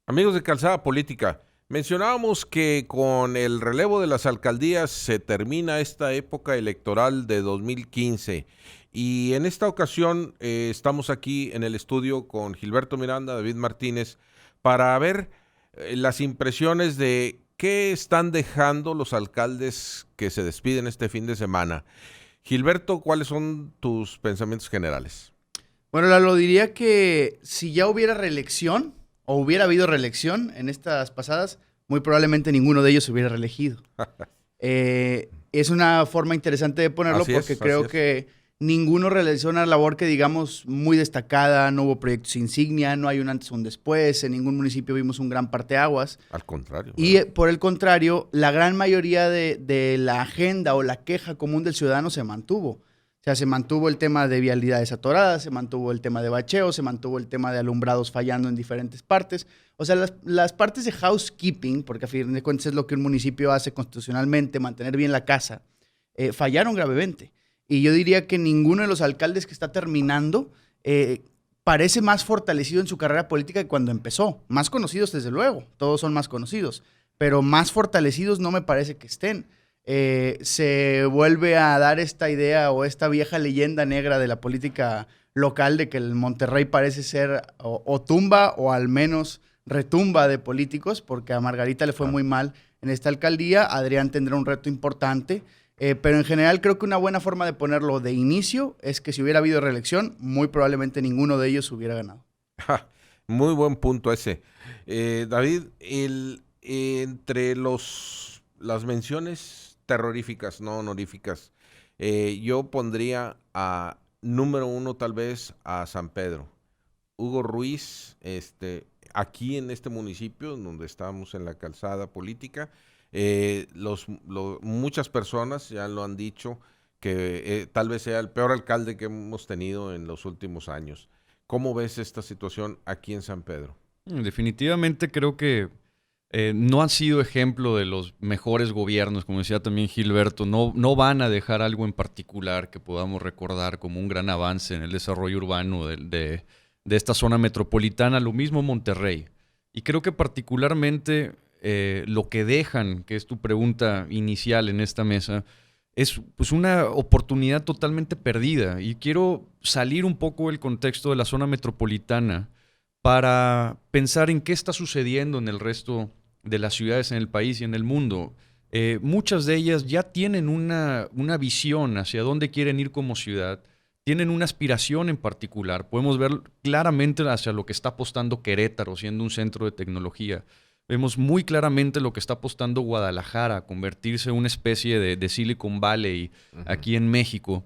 Amigos de Calzada Política, mencionábamos que con el relevo de las alcaldías se termina esta época electoral de 2015 y en esta ocasión estamos aquí en el estudio con Gilberto Miranda, David Martínez, para ver las impresiones de qué están dejando los alcaldes que se despiden este fin de semana. Gilberto, ¿cuáles son tus pensamientos generales? Bueno, Lalo, diría que si ya hubiera reelección o hubiera habido reelección en estas pasadas, muy probablemente ninguno de ellos se hubiera reelegido. Es una forma interesante de ponerlo Así porque es, así creo es. que ninguno realizó una labor que digamos muy destacada, no hubo proyectos insignia, no hay un antes o un después, en ningún municipio vimos un gran parteaguas. Al contrario, Y ¿verdad? por el contrario, la gran mayoría de la agenda o la queja común del ciudadano se mantuvo. O sea, se mantuvo el tema de vialidades atoradas, se mantuvo el tema de bacheo, se mantuvo el tema de alumbrados fallando en diferentes partes. O sea, las partes de housekeeping, porque a fin de cuentas es lo que un municipio hace constitucionalmente, mantener bien la casa, fallaron gravemente. Y yo diría que ninguno de los alcaldes que está terminando parece más fortalecido en su carrera política que cuando empezó. Más conocidos, desde luego, todos son más conocidos, pero más fortalecidos no me parece que estén. Se vuelve a dar esta idea o esta vieja leyenda negra de la política local de que el Monterrey parece ser o tumba o al menos retumba de políticos, porque a Margarita le fue Claro. muy mal en esta alcaldía. Adrián tendrá un reto importante. Pero en general creo que una buena forma de ponerlo de inicio es que si hubiera habido reelección, muy probablemente ninguno de ellos hubiera ganado. Ja, muy buen punto ese. David, entre las menciones terroríficas, no honoríficas, yo pondría a número uno tal vez a San Pedro. Hugo Ruiz, aquí en este municipio, en donde estamos en la calzada política, muchas personas ya lo han dicho que tal vez sea el peor alcalde que hemos tenido en los últimos años. ¿Cómo ves esta situación aquí en San Pedro? Definitivamente creo que no han sido ejemplo de los mejores gobiernos, como decía también Gilberto. No van a dejar algo en particular que podamos recordar como un gran avance en el desarrollo urbano de esta zona metropolitana. Lo mismo Monterrey. Y creo que particularmente lo que dejan, que es tu pregunta inicial en esta mesa, es pues una oportunidad totalmente perdida. Y quiero salir un poco del contexto de la zona metropolitana para pensar en qué está sucediendo en el resto de las ciudades en el país y en el mundo. Muchas de ellas ya tienen una visión hacia dónde quieren ir como ciudad, tienen una aspiración en particular. Podemos ver claramente hacia lo que está apostando Querétaro, siendo un centro de tecnología. Vemos muy claramente lo que está apostando Guadalajara, convertirse en una especie de Silicon Valley Ujú. aquí en México.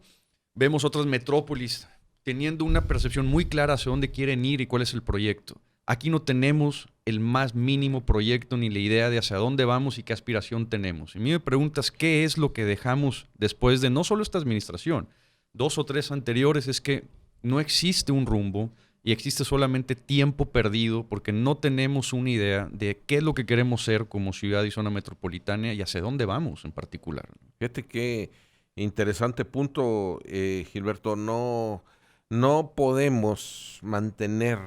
Vemos otras metrópolis teniendo una percepción muy clara hacia dónde quieren ir y cuál es el proyecto. Aquí no tenemos el más mínimo proyecto ni la idea de hacia dónde vamos y qué aspiración tenemos. Y a mí me preguntas qué es lo que dejamos después de no solo esta administración, 2 o 3 anteriores, es que no existe un rumbo y existe solamente tiempo perdido porque no tenemos una idea de qué es lo que queremos ser como ciudad y zona metropolitana y hacia dónde vamos en particular. Fíjate qué interesante punto, Gilberto. No podemos mantener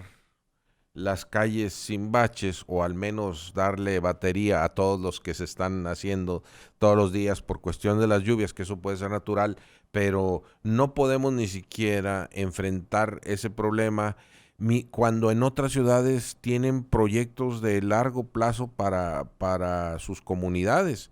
las calles sin baches o al menos darle batería a todos los que se están haciendo todos los días por cuestión de las lluvias, que eso puede ser natural, pero no podemos ni siquiera enfrentar ese problema cuando en otras ciudades tienen proyectos de largo plazo para sus comunidades.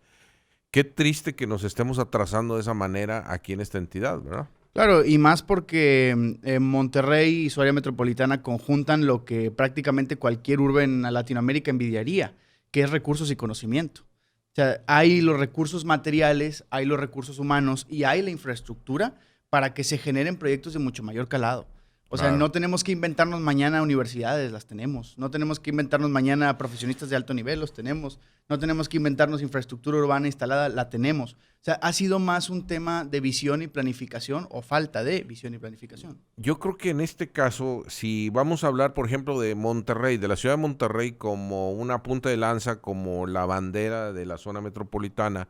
Qué triste que nos estemos atrasando de esa manera aquí en esta entidad, ¿verdad? Claro, y más porque Monterrey y su área metropolitana conjuntan lo que prácticamente cualquier urbe en Latinoamérica envidiaría, que es recursos y conocimiento. O sea, hay los recursos materiales, hay los recursos humanos y hay la infraestructura para que se generen proyectos de mucho mayor calado. O sea, Claro. no tenemos que inventarnos mañana universidades, las tenemos. No tenemos que inventarnos mañana profesionistas de alto nivel, los tenemos. No tenemos que inventarnos infraestructura urbana instalada, la tenemos. O sea, ha sido más un tema de visión y planificación o falta de visión y planificación. Yo creo que en este caso, si vamos a hablar, por ejemplo, de Monterrey, de la ciudad de Monterrey como una punta de lanza, como la bandera de la zona metropolitana,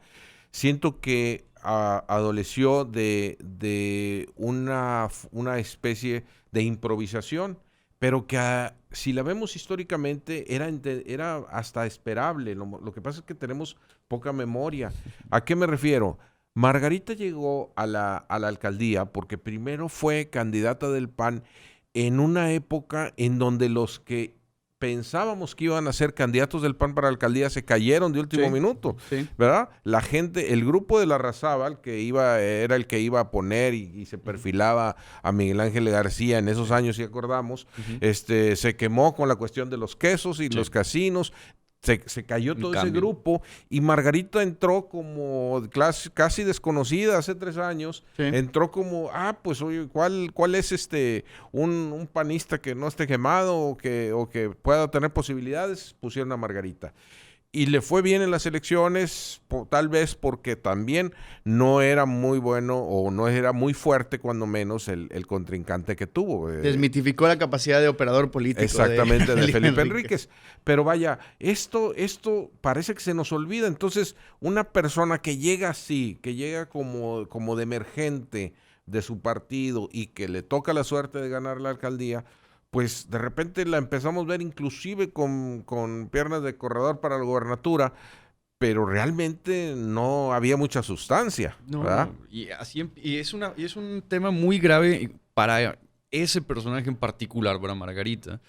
siento que adoleció de una especie de improvisación, pero que si la vemos históricamente era hasta esperable. Lo que pasa es que tenemos poca memoria. ¿A qué me refiero? Margarita llegó a la alcaldía porque primero fue candidata del PAN en una época en donde los que pensábamos que iban a ser candidatos del PAN para la alcaldía se cayeron de último minuto, ¿verdad? La gente, el grupo de Larrazábal, era el que iba a poner y se perfilaba a Miguel Ángel García en esos años, si acordamos, se quemó con la cuestión de los quesos y los casinos. Se cayó todo ese grupo y Margarita entró como casi desconocida hace 3 años. Entró como, pues oye, ¿cuál es un panista que no esté quemado o que pueda tener posibilidades? Pusieron a Margarita. Y le fue bien en las elecciones, tal vez porque también no era muy bueno o no era muy fuerte, cuando menos, el contrincante que tuvo. Desmitificó la capacidad de operador político. Exactamente, de Felipe Enríquez. Pero vaya, esto parece que se nos olvida. Entonces, una persona que llega así, que llega como de emergente de su partido y que le toca la suerte de ganar la alcaldía, pues de repente la empezamos a ver inclusive con piernas de corredor para la gobernatura, pero realmente no había mucha sustancia, ¿verdad? No, y es un tema muy grave para ese personaje en particular, para Margarita,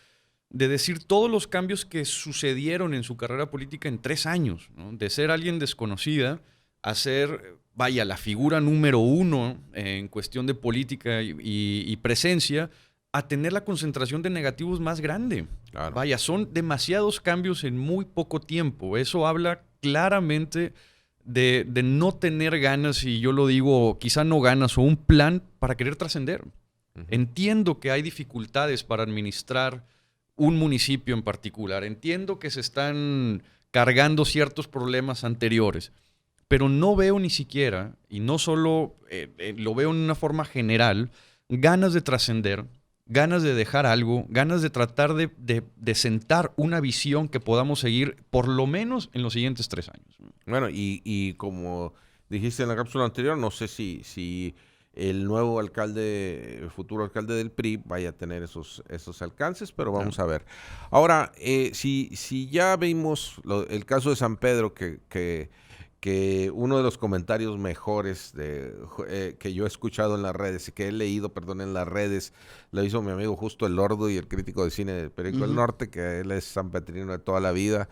de decir todos los cambios que sucedieron en su carrera política en 3 años, ¿no? De ser alguien desconocida a ser, la figura número 1 en cuestión de política y presencia, a tener la concentración de negativos más grande. Claro. Son demasiados cambios en muy poco tiempo. Eso habla claramente de no tener ganas, y yo lo digo, quizá no ganas, o un plan para querer trascender. Entiendo que hay dificultades para administrar un municipio en particular. Entiendo que se están cargando ciertos problemas anteriores, pero no veo ni siquiera, y no solo lo veo en una forma general, ganas de trascender, ganas de dejar algo, ganas de tratar de sentar una visión que podamos seguir por lo menos en los siguientes 3 años. Bueno, y como dijiste en la cápsula anterior, no sé si el nuevo alcalde, el futuro alcalde del PRI vaya a tener esos alcances, pero vamos a ver. Ahora, si ya vimos el caso de San Pedro, que uno de los comentarios mejores que yo he escuchado en las redes, que he leído, en las redes, lo hizo mi amigo Justo El Lordo, y el crítico de cine del Periódico del Norte, que él es sanpetrino de toda la vida,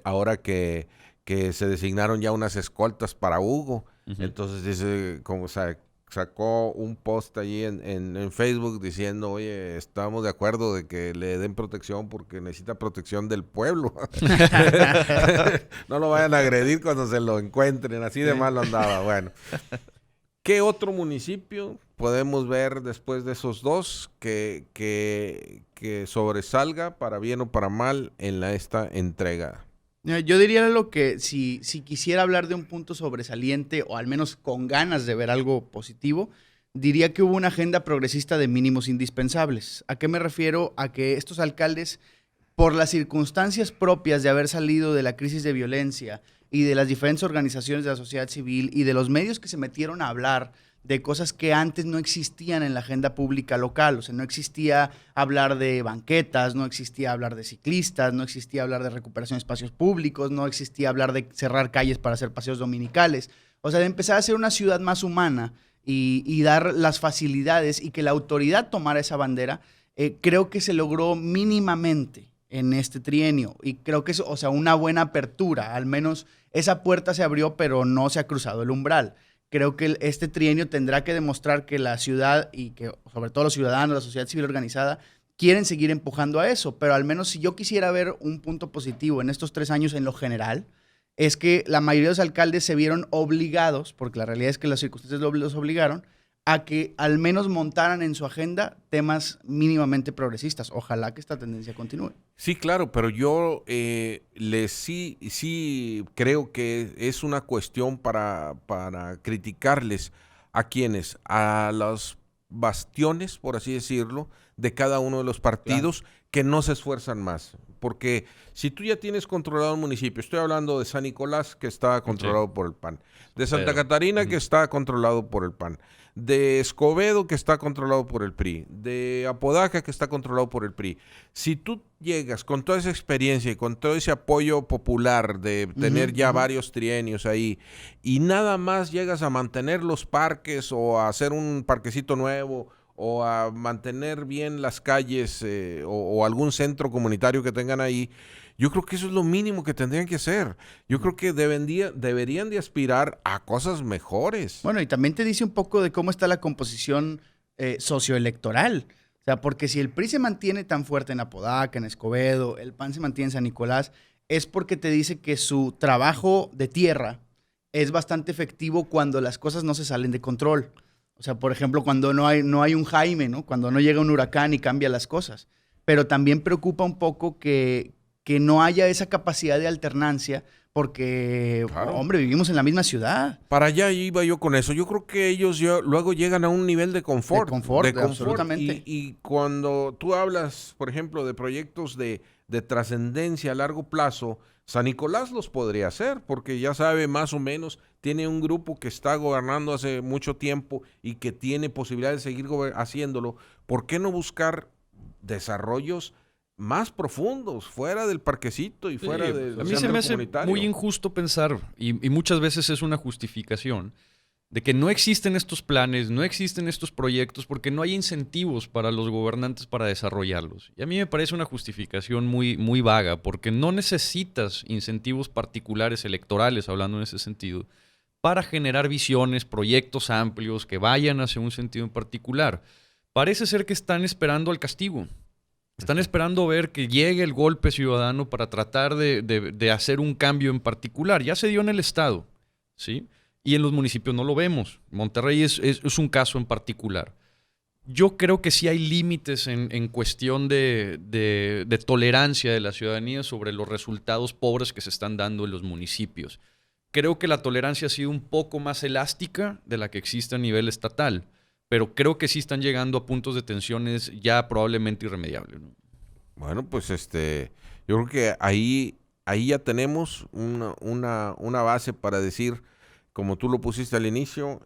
ahora que se designaron ya unas escoltas para Hugo. Entonces dice, como sacó un post allí en Facebook diciendo, oye, estamos de acuerdo de que le den protección porque necesita protección del pueblo. No lo vayan a agredir cuando se lo encuentren, así de mal andaba. Bueno, ¿qué otro municipio podemos ver después de esos dos que sobresalga para bien o para mal en esta entrega? Yo diría que si quisiera hablar de un punto sobresaliente, o al menos con ganas de ver algo positivo, diría que hubo una agenda progresista de mínimos indispensables. ¿A qué me refiero? A que estos alcaldes, por las circunstancias propias de haber salido de la crisis de violencia y de las diferentes organizaciones de la sociedad civil y de los medios que se metieron a hablar de cosas que antes no existían en la agenda pública local. O sea, no existía hablar de banquetas, no existía hablar de ciclistas, no existía hablar de recuperación de espacios públicos, no existía hablar de cerrar calles para hacer paseos dominicales. O sea, de empezar a ser una ciudad más humana y dar las facilidades y que la autoridad tomara esa bandera, creo que se logró mínimamente en este trienio. Y creo que es, una buena apertura. Al menos esa puerta se abrió, pero no se ha cruzado el umbral. Creo que este trienio tendrá que demostrar que la ciudad y que sobre todo los ciudadanos, la sociedad civil organizada, quieren seguir empujando a eso. Pero al menos si yo quisiera ver un punto positivo en estos 3 años en lo general, es que la mayoría de los alcaldes se vieron obligados, porque la realidad es que las circunstancias los obligaron, a que al menos montaran en su agenda temas mínimamente progresistas. Ojalá que esta tendencia continúe. Sí, claro, pero yo sí creo que es una cuestión para criticarles a quienes, a los bastiones, por así decirlo, de cada uno de los partidos, claro, que no se esfuerzan más. porque si tú ya tienes controlado un municipio, estoy hablando de San Nicolás, que está controlado por el PAN, de Santa Catarina, que está controlado por el PAN, de Escobedo, que está controlado por el PRI, de Apodaca, que está controlado por el PRI. Si tú llegas con toda esa experiencia y con todo ese apoyo popular de tener ya varios trienios ahí, y nada más llegas a mantener los parques o a hacer un parquecito nuevo, o a mantener bien las calles o algún centro comunitario que tengan ahí, yo creo que eso es lo mínimo que tendrían que hacer. Yo creo que deberían de aspirar a cosas mejores. Bueno, y también te dice un poco de cómo está la composición socioelectoral. O sea, porque si el PRI se mantiene tan fuerte en Apodaca, en Escobedo, el PAN se mantiene en San Nicolás, es porque te dice que su trabajo de tierra es bastante efectivo cuando las cosas no se salen de control. O sea, por ejemplo, cuando no hay un Jaime, ¿no? Cuando no llega un huracán y cambia las cosas. Pero también preocupa un poco que no haya esa capacidad de alternancia porque, Claro. hombre, vivimos en la misma ciudad. Para allá iba yo con eso. Yo creo que ellos luego llegan a un nivel de confort. De confort, absolutamente. Y cuando tú hablas, por ejemplo, de proyectos de trascendencia a largo plazo, San Nicolás los podría hacer, porque ya sabe más o menos, tiene un grupo que está gobernando hace mucho tiempo y que tiene posibilidad de seguir haciéndolo. ¿Por qué no buscar desarrollos más profundos, fuera del parquecito y fuera del a mí se me hace comunitario? muy injusto pensar, y muchas veces es una justificación, de que no existen estos planes, no existen estos proyectos, porque no hay incentivos para los gobernantes para desarrollarlos. Y a mí me parece una justificación muy, muy vaga, porque no necesitas incentivos particulares electorales, hablando en ese sentido, para generar visiones, proyectos amplios que vayan hacia un sentido en particular. Parece ser que están esperando al castigo. Están esperando ver que llegue el golpe ciudadano para tratar de hacer un cambio en particular. Ya se dio en el Estado, ¿sí? Y en los municipios no lo vemos. Monterrey es un caso en particular. Yo creo que sí hay límites en cuestión de tolerancia de la ciudadanía sobre los resultados pobres que se están dando en los municipios. Creo que la tolerancia ha sido un poco más elástica de la que existe a nivel estatal, pero creo que sí están llegando a puntos de tensiones ya probablemente irremediables, ¿no? Bueno, pues yo creo que ahí ya tenemos una base para decir, como tú lo pusiste al inicio,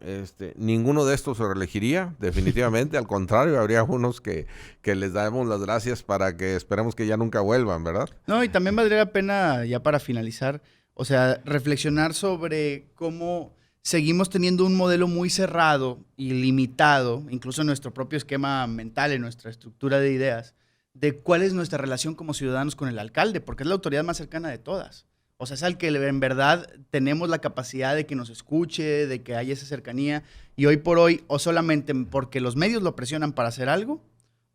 ninguno de estos se reelegiría, definitivamente. Al contrario, habría unos que les damos las gracias para que esperemos que ya nunca vuelvan, ¿verdad? No, y también valdría la pena, ya para finalizar, o sea, reflexionar sobre cómo seguimos teniendo un modelo muy cerrado y limitado, incluso en nuestro propio esquema mental, en nuestra estructura de ideas, de cuál es nuestra relación como ciudadanos con el alcalde, porque es la autoridad más cercana de todas. O sea, es al que en verdad tenemos la capacidad de que nos escuche, de que haya esa cercanía, y hoy por hoy, o solamente porque los medios lo presionan para hacer algo,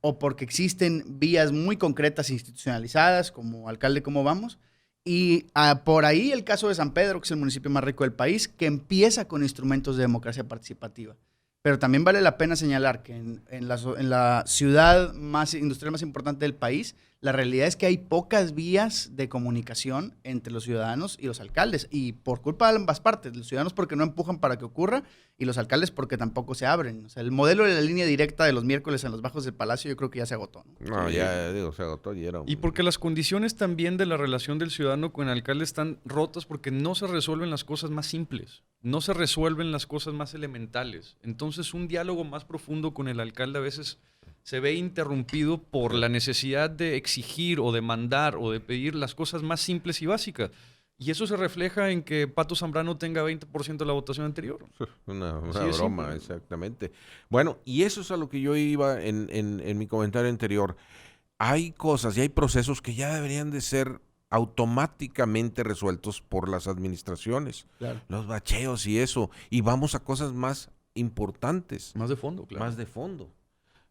o porque existen vías muy concretas e institucionalizadas, como alcalde, ¿cómo vamos? Y por ahí el caso de San Pedro, que es el municipio más rico del país, que empieza con instrumentos de democracia participativa. Pero también vale la pena señalar que en la ciudad industrial más importante del país, la realidad es que hay pocas vías de comunicación entre los ciudadanos y los alcaldes. Y por culpa de ambas partes, los ciudadanos porque no empujan para que ocurra y los alcaldes porque tampoco se abren. O sea, el modelo de la línea directa de los miércoles en los bajos del Palacio yo creo que ya se agotó, ¿no? No, ya digo, se agotó y era... Y porque las condiciones también de la relación del ciudadano con el alcalde están rotas porque no se resuelven las cosas más simples, no se resuelven las cosas más elementales. Entonces un diálogo más profundo con el alcalde a veces se ve interrumpido por la necesidad de exigir o de mandar o de pedir las cosas más simples y básicas. Y eso se refleja en que Pato Zambrano tenga 20% de la votación anterior. Una Así broma, simple. exactamente. Bueno, y eso es a lo que yo iba en mi comentario anterior. Hay cosas y hay procesos que ya deberían de ser automáticamente resueltos por las administraciones. Claro. Los bacheos y eso. Y vamos a cosas más importantes, Más de fondo, claro. más de fondo.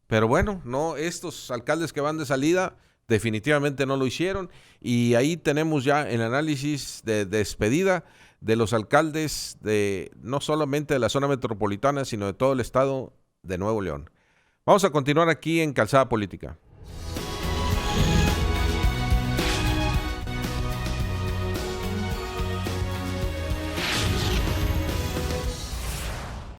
Pero bueno, no, estos alcaldes que van de salida definitivamente no lo hicieron. Y ahí tenemos ya el análisis de despedida de los alcaldes de no solamente de la zona metropolitana, sino de todo el estado de Nuevo León. Vamos a continuar aquí en Calzada Política.